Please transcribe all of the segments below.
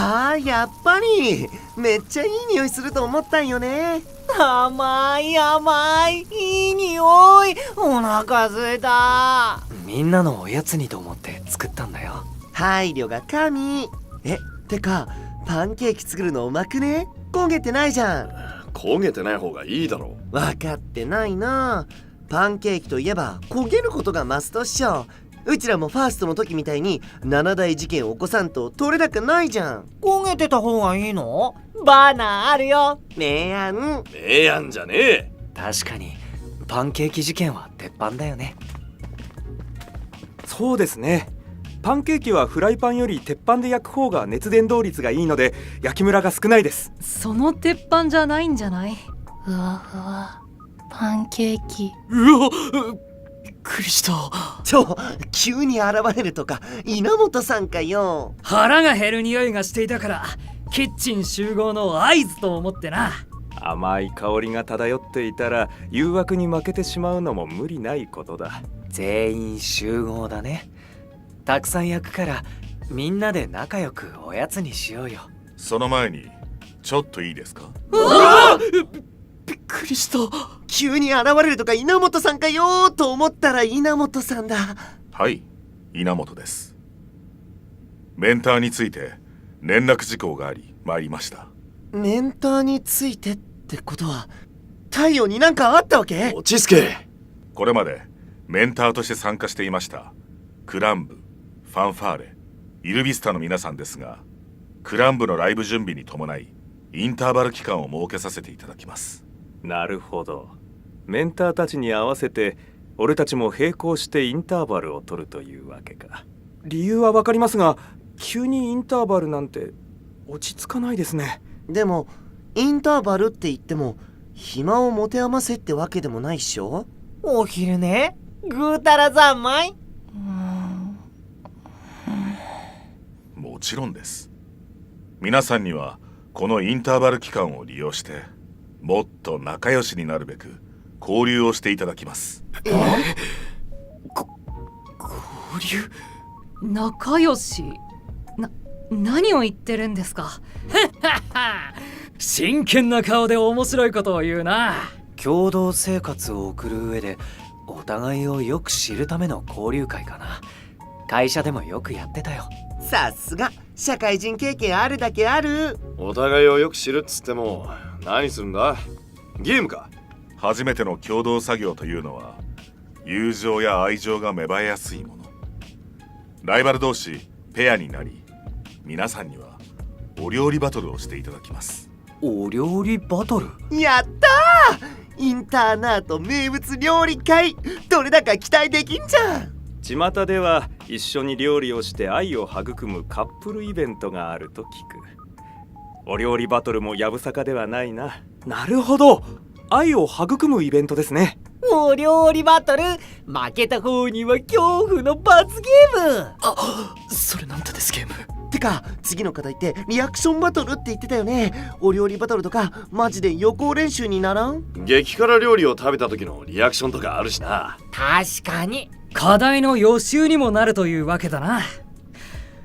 あー、やっぱりめっちゃいい匂いすると思ったんよね。甘い甘い、いい匂い。お腹すいた。みんなのおやつにと思って作ったんだよ。配慮が神。てかパンケーキ作るのうまくね？焦げてないじゃん。焦げてない方がいいだろ。分かってないな。パンケーキといえば焦げることがマストっしょ。うちらもファーストの時みたいに7大事件起こさんと取れなくないじゃん。焦げてた方がいいの？バナーあるよ。明暗。明暗じゃねえ。確かにパンケーキ事件は鉄板だよね。そうですね。パンケーキはフライパンより鉄板で焼く方が熱伝導率がいいので焼きムラが少ないです。その鉄板じゃないんじゃない？ふわふわパンケーキ。うわ、びっくりした。急に現れるとか稲本さんかよ。腹が減る匂いがしていたからキッチン集合の合図と思ってな。甘い香りが漂っていたら誘惑に負けてしまうのも無理ないことだ。全員集合だね。たくさん焼くからみんなで仲良くおやつにしようよ。その前にちょっといいですか？びっくりした。急に現れるとか稲本さんかよと思ったら稲本さんだ。はい、稲本です。メンターについて連絡事項があり参りました。メンターについてってことは太陽になんかあったわけ？落ち着け。これまでメンターとして参加していましたクランブ、ファンファーレ、イルビスタの皆さんですが、クランブのライブ準備に伴いインターバル期間を設けさせていただきます。なるほど。メンターたちに合わせて俺たちも並行してインターバルを取るというわけか。理由はわかりますが、急にインターバルなんて落ち着かないですね。でもインターバルって言っても暇を持て余せってわけでもないっしょ。お昼寝？ぐうたら三昧？もちろんです。皆さんにはこのインターバル期間を利用してもっと仲良しになるべく交流をしていただきます。交流？仲良し？何を言ってるんですか？真剣な顔で面白いことを言うな。共同生活を送る上でお互いをよく知るための交流会かな。会社でもよくやってたよ。さすが社会人経験あるだけある。お互いをよく知るっつっても何するんだ？ゲームか？初めての共同作業というのは友情や愛情が芽生えやすいもの。ライバル同士ペアになり、皆さんにはお料理バトルをしていただきます。お料理バトル？やったー！インターナート名物料理会、どれだか期待できんじゃん。巷では一緒に料理をして愛を育むカップルイベントがあると聞く。お料理バトルもやぶさかではないな。なるほど、愛を育むイベントですね。お料理バトル、負けた方には恐怖の罰ゲーム。それなんてですゲーム？てか次の課題ってリアクションバトルって言ってたよね。お料理バトルとかマジで予行練習にならん？激辛料理を食べた時のリアクションとかあるしな。確かに課題の予習にもなるというわけだな。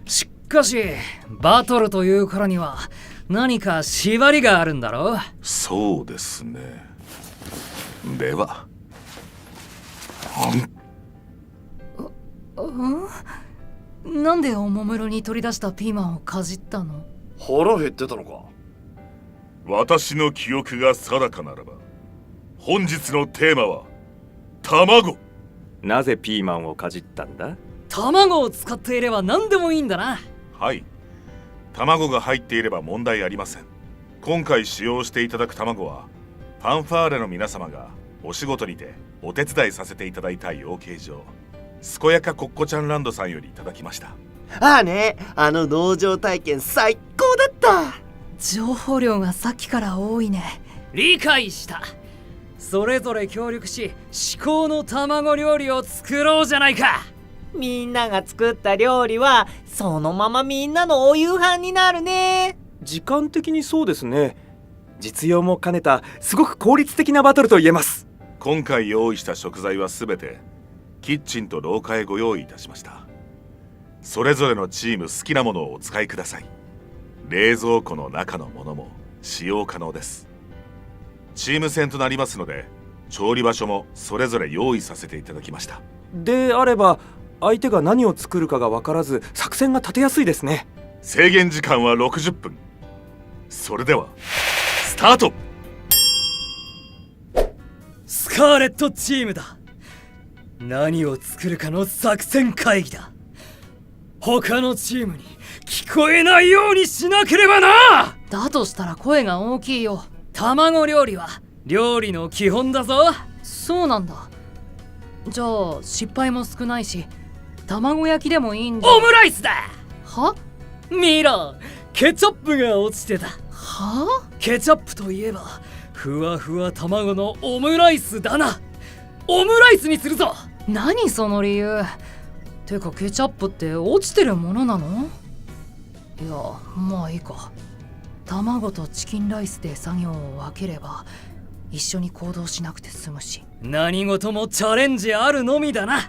しかしバトルというからには何か縛りがあるんだろう。そうですね。ではなんでおもむろに取り出したピーマンをかじったの？腹減ってたのか？私の記憶が定かならば本日のテーマは卵。なぜピーマンをかじったんだ？卵を使っていれば何でもいいんだな。はい、卵が入っていれば問題ありません。今回使用していただく卵はファンファーレの皆様がお仕事にてお手伝いさせていただいた養鶏場健やかコッコちゃんランドさんよりいただきました。ああね、あの農場体験最高だった。情報量がさっきから多いね。理解した。それぞれ協力し至高の卵料理を作ろうじゃないか。みんなが作った料理はそのままみんなのお夕飯になるね。時間的にそうですね。実用も兼ねたすごく効率的なバトルと言えます。今回用意した食材はすべてキッチンと廊下へご用意いたしました。それぞれのチーム好きなものをお使いください。冷蔵庫の中のものも使用可能です。チーム戦となりますので、調理場所もそれぞれ用意させていただきました。であれば相手が何を作るかが分からず作戦が立てやすいですね。制限時間は60分。それではスタート。スカーレットチームだ。何を作るかの作戦会議だ。他のチームに聞こえないようにしなければな。だとしたら声が大きいよ。卵料理は料理の基本だぞ。そうなんだ。じゃあ失敗も少ないし卵焼きでもいいんじゃ。オムライスだ。は見ろ、ケチャップが落ちてた。はケチャップといえばふわふわ卵のオムライスだな。オムライスにするぞ。何その理由。てかケチャップって落ちてるものなの？いやまあいいか。卵とチキンライスで作業を分ければ一緒に行動しなくて済むし。何事もチャレンジあるのみだな。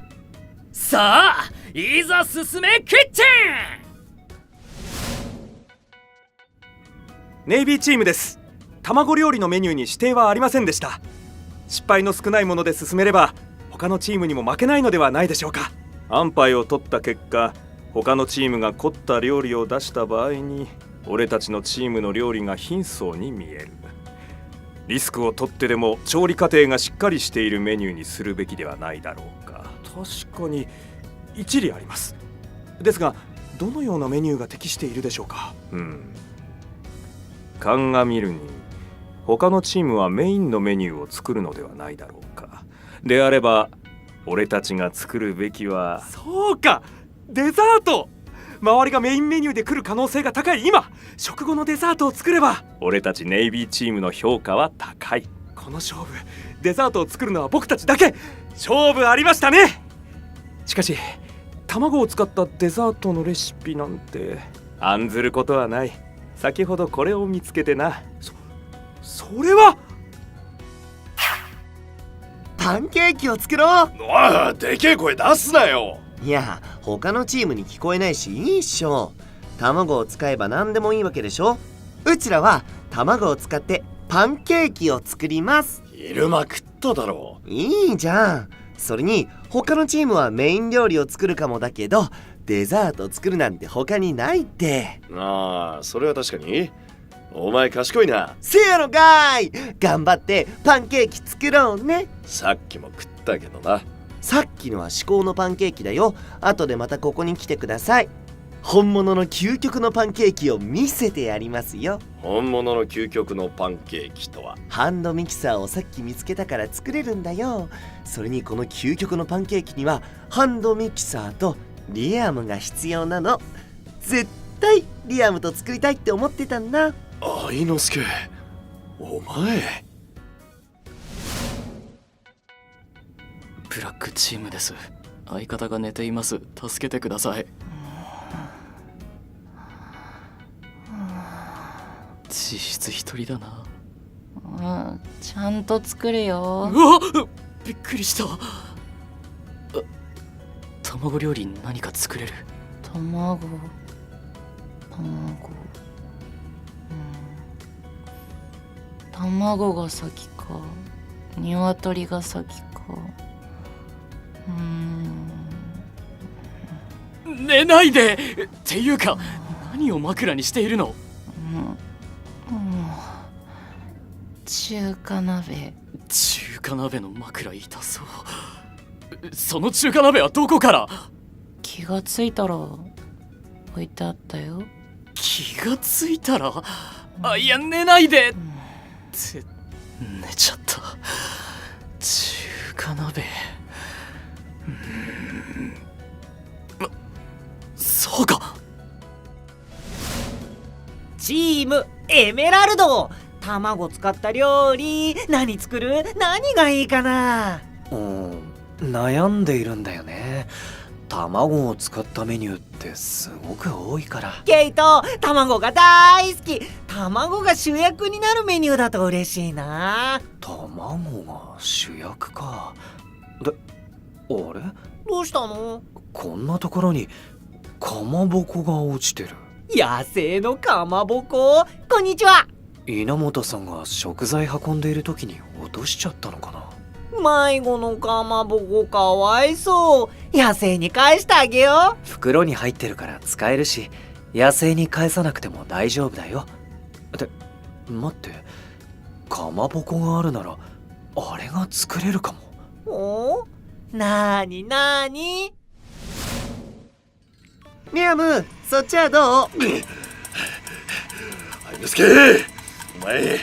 さあいざ進めキッチン。ネイビーチームです。卵料理のメニューに指定はありませんでした。失敗の少ないもので進めれば他のチームにも負けないのではないでしょうか。安牌を取った結果、他のチームが凝った料理を出した場合に俺たちのチームの料理が貧相に見える。リスクを取ってでも調理過程がしっかりしているメニューにするべきではないだろうか。確かに一理あります。ですがどのようなメニューが適しているでしょうか。鑑みるに他のチームはメインのメニューを作るのではないだろうか。であれば俺たちが作るべきは、そうか、デザート。周りがメインメニューで来る可能性が高い今、食後のデザートを作れば俺たちネイビーチームの評価は高い。この勝負、デザートを作るのは僕たちだけ。勝負ありましたね。しかし卵を使ったデザートのレシピなんて案ずることはない。先ほどこれを見つけてな。それはパンケーキを作ろう。おい、でけえ声出すなよ。いや他のチームに聞こえないしいいっしょ。卵を使えば何でもいいわけでしょ。うちらは卵を使ってパンケーキを作ります。昼間食っただろ。いいじゃん。それに他のチームはメイン料理を作るかもだけどデザート作るなんて他にないって。ああ、それは確かに。お前賢いな。せやろがい。頑張ってパンケーキ作ろうね。さっきも食ったけどな。さっきのは至高のパンケーキだよ。後でまたここに来てください。本物の究極のパンケーキを見せてやりますよ。本物の究極のパンケーキとは。ハンドミキサーをさっき見つけたから作れるんだよ。それにこの究極のパンケーキにはハンドミキサーとリアムが必要なの。絶対リアムと作りたいって思ってたんだ。愛之助、お前。ブラックチームです。相方が寝ています。助けてください。実質一人だな。ちゃんと作るよ。うわっ、びっくりした。卵料理何か作れる？卵。卵が先か鶏が先か。寝ないでっていうか何を枕にしているの？中華鍋。中華鍋の枕痛そう。その中華鍋はどこから？気がついたら置いてあったよ。気がついたら？いや寝ないでって寝ちゃった。中華鍋。そうか。チームエメラルド、卵使った料理何作る？何がいいかな？悩んでいるんだよね。卵を使ったメニューってすごく多いから。ケイト、卵が大好き。卵が主役になるメニューだと嬉しいな。卵が主役か。で、あれ？どうしたの？こんなところにかまぼこが落ちてる。野生のかまぼこ。こんにちは。稲本さんが食材運んでいる時に落としちゃったのかな。迷子のかまぼこかわいそう。野生に返してあげよう。袋に入ってるから使えるし、野生に返さなくても大丈夫だよ。って待って、かまぼこがあるならあれが作れるかも。お？なになに？リアム、そっちはどう？愛之助、お前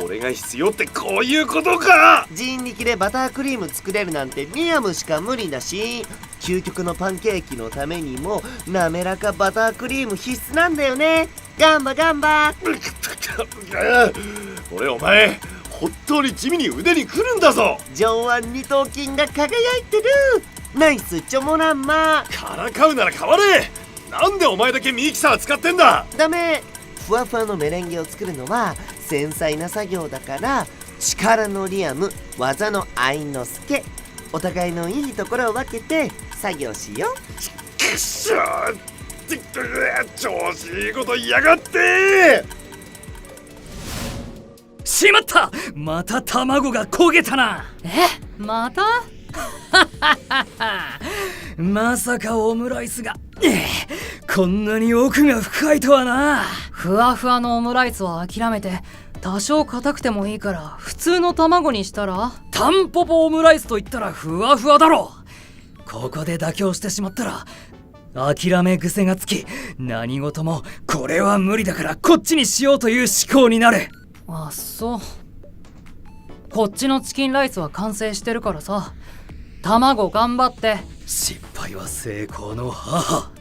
俺が必要ってこういうことか。人力でバタークリーム作れるなんてリアムしか無理だし、究極のパンケーキのためにも滑らかバタークリーム必須なんだよね。ガンバガンバ。俺お前本当に地味に腕にくるんだぞ。上腕二頭筋が輝いてる。ナイスチョモランマ。からかうなら変われ。なんでお前だけミキサー使ってんだ。ダメ。ふわふわのメレンゲを作るのは繊細な作業だから、力のリアム、技の愛之助、お互いのいいところを分けて作業しよう。くっしょー、調子いいこと言いやがって。しまった、また卵が焦げたな。またまさかオムライスがこんなに奥が深いとはな。ふわふわのオムライスは諦めて、多少硬くてもいいから普通の卵にしたら。タンポポオムライスと言ったらふわふわだろ。ここで妥協してしまったら諦め癖がつき、何事もこれは無理だからこっちにしようという思考になる。あ、そう。こっちのチキンライスは完成してるからさ、卵頑張って。失敗は成功の母。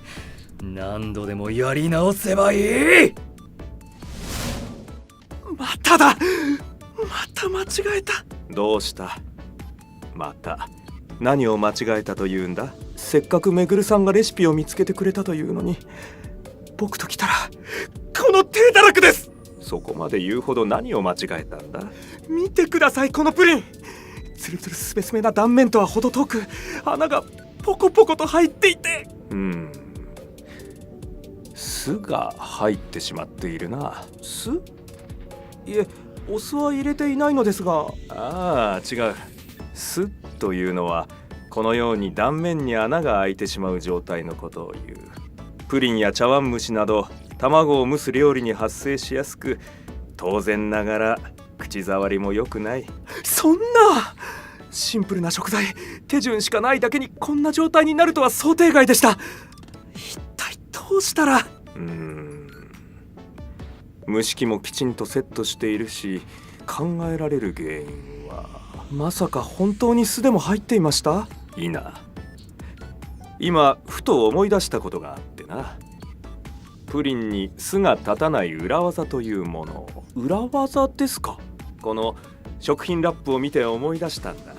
何度でもやり直せばいい。まただ。また間違えた。どうした？また何を間違えたというんだ？せっかくめぐるさんがレシピを見つけてくれたというのに、僕と来たらこの手だらけです。そこまで言うほど何を間違えたんだ？見てください、このプリン。つるつるすべすべな断面とは程遠く、穴がポコポコと入っていて、酢が入ってしまっているな。酢？いえ、お酢は入れていないのですが。ああ、違う。酢というのはこのように断面に穴が開いてしまう状態のことを言う。プリンや茶碗蒸しなど卵を蒸す料理に発生しやすく、当然ながら口触りも良くない。そんなシンプルな食材、手順しかないだけにこんな状態になるとは想定外でした。一体どうしたら。蒸し器もきちんとセットしているし、考えられる原因は、まさか本当に酢でも入っていました？いいな。今ふと思い出したことがあってな。プリンに酢が立たない裏技というもの。裏技ですか？この食品ラップを見て思い出したんだ。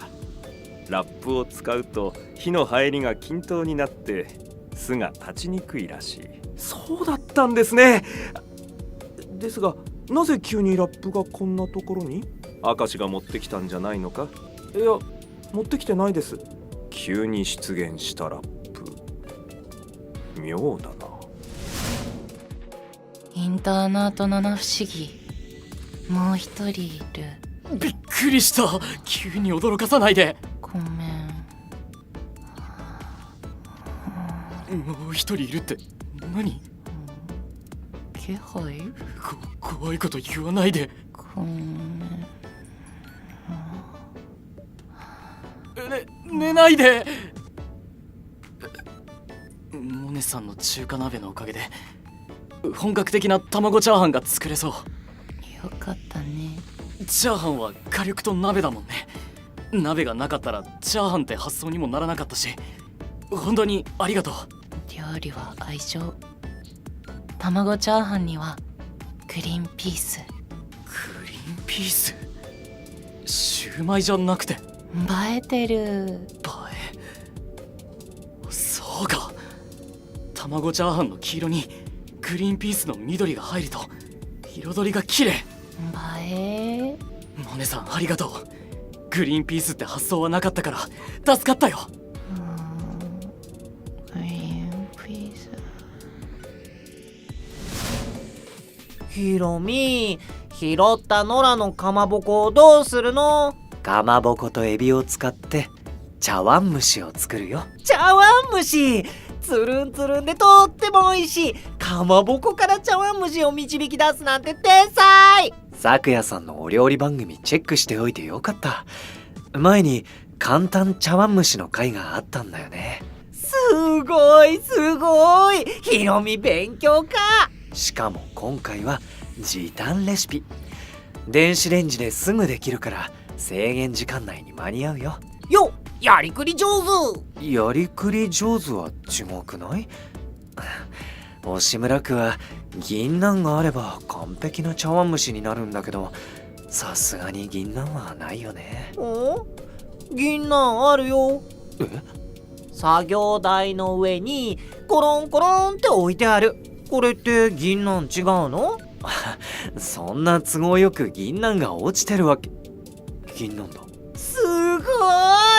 ラップを使うと火の入りが均等になって酢が立ちにくいらしい。そうだったんですね。ですが、なぜ急にラップがこんなところに？明石が持ってきたんじゃないのか？いや、持ってきてないです。急に出現したラップ、妙だな。インターナート七不思議、もう一人いる。びっくりした。急に驚かさないで。ごめん。もう一人いるって何？気配？怖いこと言わないで。ごめん。寝ないで。モネさんの中華鍋のおかげで本格的な卵チャーハンが作れそう。よかったね。チャーハンは火力と鍋だもんね。鍋がなかったらチャーハンって発想にもならなかったし、本当にありがとう。料理は相性。卵チャーハンにはグリーンピース。グリーンピース？シューマイじゃなくて？映えてる。そうか。卵チャーハンの黄色にグリーンピースの緑が入ると彩りが綺麗。映え。モネさんありがとう。グリーンピースって発想はなかったから助かったよ。グリーンピース。ひろみ、拾った野良のかまぼこをどうするの？かまぼことエビを使って茶碗蒸しを作るよ。茶碗蒸し、つるんつるんでとっても美味しいかまぼこから茶碗蒸しを導き出すなんて天才。咲夜さんのお料理番組チェックしておいてよかった。前に簡単茶碗蒸しの回があったんだよね。すごいすごい、ひろみ勉強家。しかも今回は時短レシピ。電子レンジですぐできるから制限時間内に間に合うよ。よっ、やりくり上手。やりくり上手は違くない？押村区は銀杏があれば完璧な茶碗蒸しになるんだけど、さすがに銀杏はないよね。お？銀杏あるよ。え？作業台の上にコロンコロンって置いてある。これって銀杏違うの？そんな都合よく銀杏が落ちてるわけ。銀杏だ。すご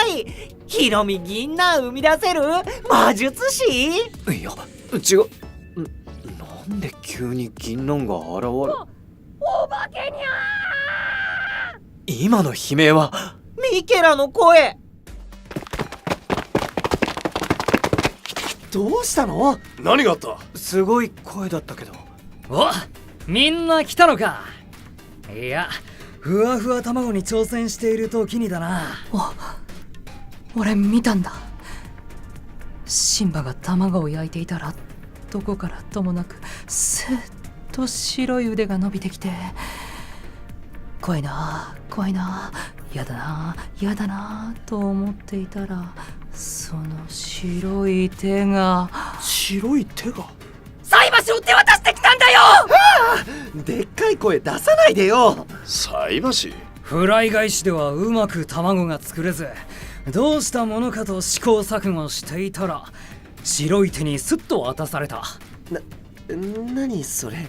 い、ひろみ銀杏生み出せる魔術師？いや違う。なんで急に銀杏が現れる？お化けにゃー。今の悲鳴はミケラの声。どうしたの？何があった？すごい声だったけど。お、みんな来たのか。いや、ふわふわ卵に挑戦している時にだな。俺見たんだ。シンバが卵を焼いていたら、どこからともなくスッと白い腕が伸びてきて、怖いな怖いな、やだなやだなと思っていたら、その白い手が。白い手が？菜箸を手渡してきたんだよ。でっかい声出さないでよ。菜箸？フライ返しではうまく卵が作れず、どうしたものかと試行錯誤していたら、白い手にスッと渡された。何それ？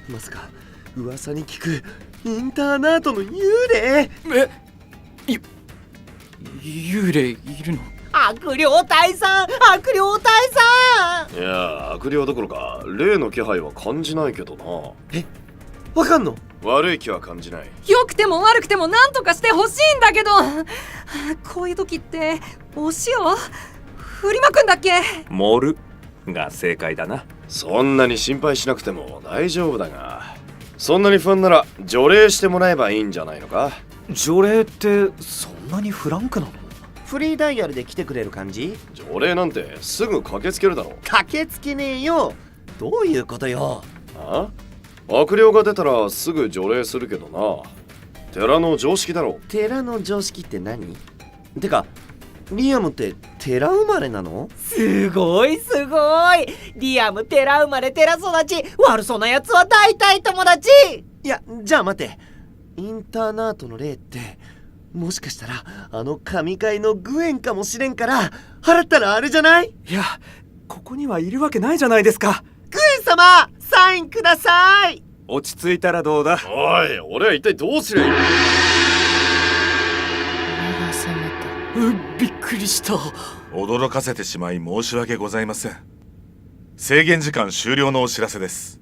まさか噂に聞くインターナートの幽霊？幽霊いるの？悪霊退散、悪霊退散。いや、悪霊どころか霊の気配は感じないけどな。わかんの？悪い気は感じない。良くても悪くても何とかしてほしいんだけど、こういう時ってお塩振りまくんだっけ？盛るが正解だな。そんなに心配しなくても大丈夫だが、そんなに不安なら除霊してもらえばいいんじゃないのか？除霊ってそんなにフランクなの？フリーダイヤルで来てくれる感じ？除霊なんてすぐ駆けつけるだろ。駆けつけねえよ。どういうことよ？あ？悪霊が出たらすぐ除霊するけどな。寺の常識だろ。寺の常識って何？てかリアムって寺生まれなの？すごいすごい、リアム寺生まれ寺育ち、悪そうなやつは大体友達。いや、じゃあ待て。インターナートの霊ってもしかしたらあの神会のグエンかもしれんから、払ったらあれじゃない？いや、ここにはいるわけないじゃないですか。グエン様、サインください。落ち着いたらどうだ？おい、俺は一体どうすりゃいい？目が覚めた。びっくりした。驚かせてしまい申し訳ございません。制限時間終了のお知らせです。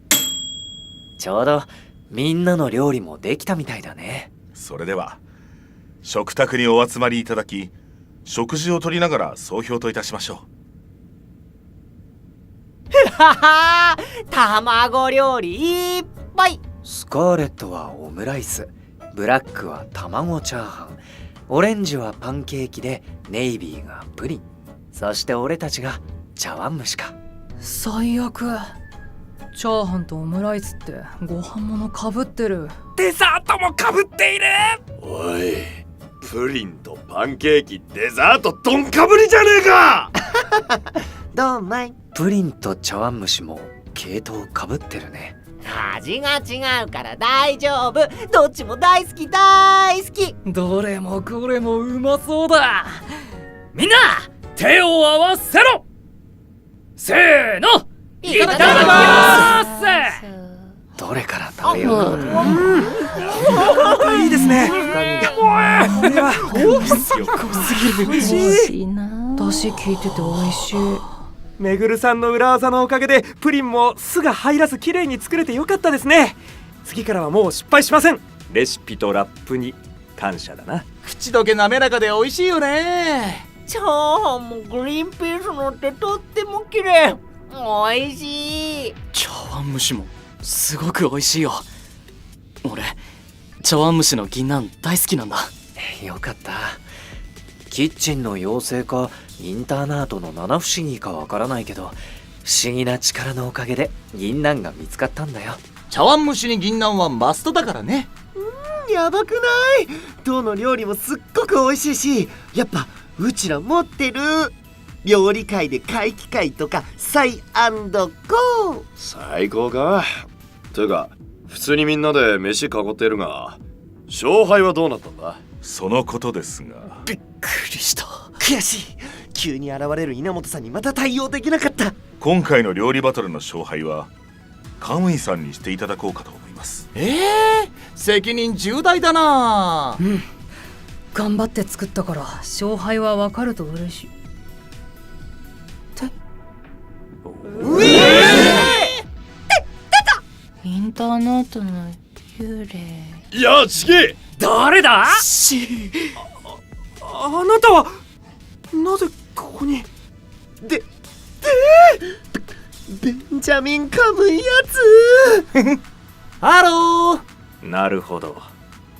ちょうどみんなの料理もできたみたいだね。それでは食卓にお集まりいただき、食事をとりながら総評といたしましょはは卵料理いっぱい。スカーレットはオムライス、ブラックは卵チャーハン、オレンジはパンケーキで、ネイビーがプリン、そして俺たちが茶碗蒸しか。最悪。チャーハンとオムライスってご飯物かぶってる。デザートもかぶっている。おい、プリンとパンケーキ、デザートどんかぶりじゃねえか。どうまい？プリンと茶碗蒸しも系統かぶってるね。味が違うから大丈夫。どっちも大好き大好き。どれもこれもうまそうだ。みんな手を合わせろ。せーの、いただきますどれから食べよう。いいですね。美味しいな。出汁効いてて美味しい。めぐるさんの裏技のおかげでプリンも酢が入らず綺麗に作れてよかったですね。次からはもう失敗しません。レシピとラップに感謝だな。口どけ滑らかで美味しいよね。チャーハンもグリーンピースのってとっても綺麗。おいしい。茶碗蒸しもすごく美味しいよ。俺茶碗蒸しの銀杏大好きなんだ。よかった。キッチンの妖精かインターナートの七不思議かわからないけど、不思議な力のおかげで銀杏が見つかったんだよ。茶碗蒸しに銀杏はマストだからね。やばくない？どの料理もすっごく美味しいし、やっぱうちら持ってる。料理界で会期会とかサイ&ゴー。最高か。てか普通にみんなで飯囲っているが、勝敗はどうなったんだ？そのことですが。びっくりした。悔しい。急に現れる稲本さんにまた対応できなかった。今回の料理バトルの勝敗はカムイさんにしていただこうかと思います。責任重大だな。頑張って作ったから勝敗は分かると嬉しい。インターナートの幽霊。いやちげ。誰だ？あなたはなぜここに？ベンジャミン・カムイやつハロー。なるほど。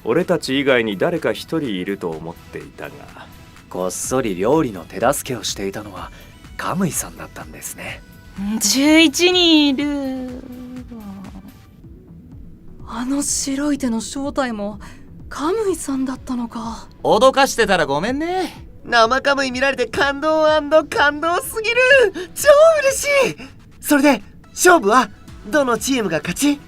俺たち以外に誰か一人いると思っていたが、こっそり料理の手助けをしていたのはカムイさんだったんですね。11人いる。あの白い手の正体もカムイさんだったのか。脅かしてたらごめんね。生カムイ見られて感動&感動すぎる。超嬉しい。それで勝負はどのチームが勝ち？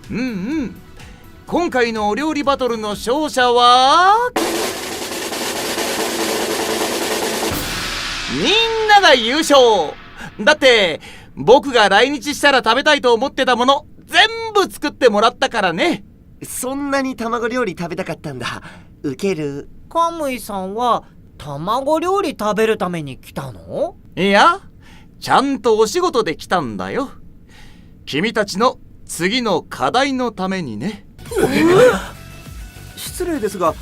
今回のお料理バトルの勝者はみんなが優勝だって、僕が来日したら食べたいと思ってたもの全部作ってもらったからね。そんなに卵料理食べたかったんだ。ウケる。カムイさんは卵料理食べるために来たの？いや、ちゃんとお仕事で来たんだよ。君たちの次の課題のためにね。失礼ですが、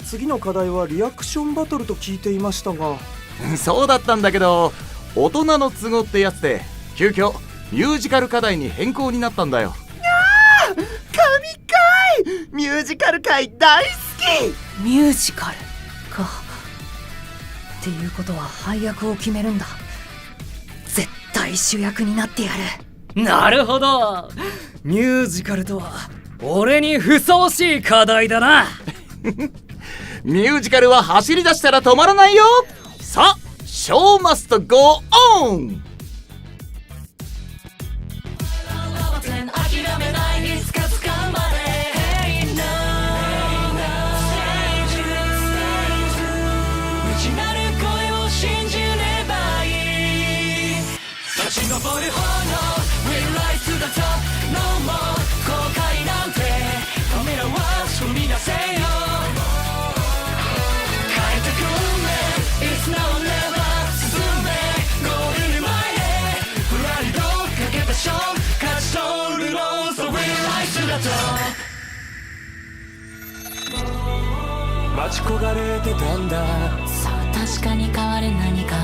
次の課題はリアクションバトルと聞いていましたが。そうだったんだけど、大人の都合ってやつで急遽ミュージカル課題に変更になったんだよ。神回ミュージカル界大好き。ミュージカルか。っていうことは配役を決めるんだ。絶対主役になってやる。なるほど。ミュージカルとは俺にふさわしい課題だな。ミュージカルは走り出したら止まらないよ。さあ、ショーマストゴーオン。立ち上る炎 We rise to the top No more 後悔なんてカメラは踏み出せよ。変えてくれ It's now or never 進めゴールに前へプライドかけた勝負勝ち取るの So we rise to the top 待ち焦がれてたんだ。さあ確かに変わる何か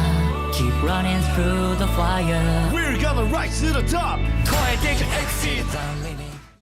Keep running through the fire We're gonna rise to the top 超えていく Exit